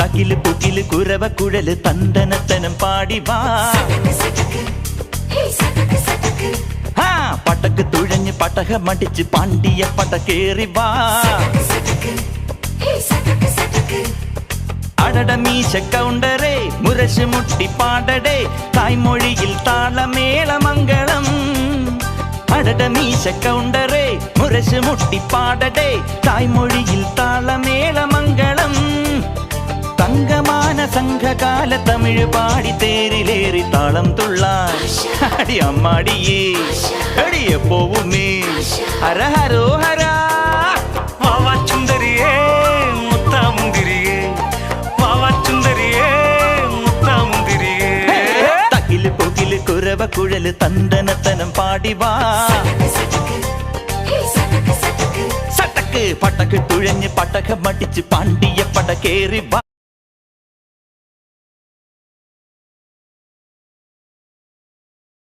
തകില് പുകില് കുരവ കുഴല് തന്തനത്തനം പാടി വാ. പടക്ക് തുഴഞ്ഞ് പടകമടിച്ച് പാണ്ടിയ പടകേറി വാ. അടട മീശ കൗണ്ടറേ മുരശ് മുട്ടി പാടടേ തായ്മൊഴിയിൽ താളമേളമംഗളം. അടട മീശ കൗണ്ടറേ മുരശ് മുട്ടി പാടടേ തായ്മൊഴിയിൽ താളമേളമംഗളം. തങ്കമാന സംഘകാല തമിഴ് പാടി തേരിലേറി താളം തുള്ളാൻ അടി അമ്മാടിയേ അടിയെ പോവുമേ ഹര ഹരോ ഹരാ. വാവാച്ചുന്തരിയേ മുത്താമുന്തിരിയേ വാവാച്ചുന്തരിയേ മുത്താമുന്തിരിയേ. തകില് പുകില് കുരവ കുഴല് തന്തനത്തനം പാടി വാ. സട്ടക്ക് പടക്ക് തുഴഞ്ഞ് പടകമടിച്ച് പാണ്ടിയ പടകേറി വാ.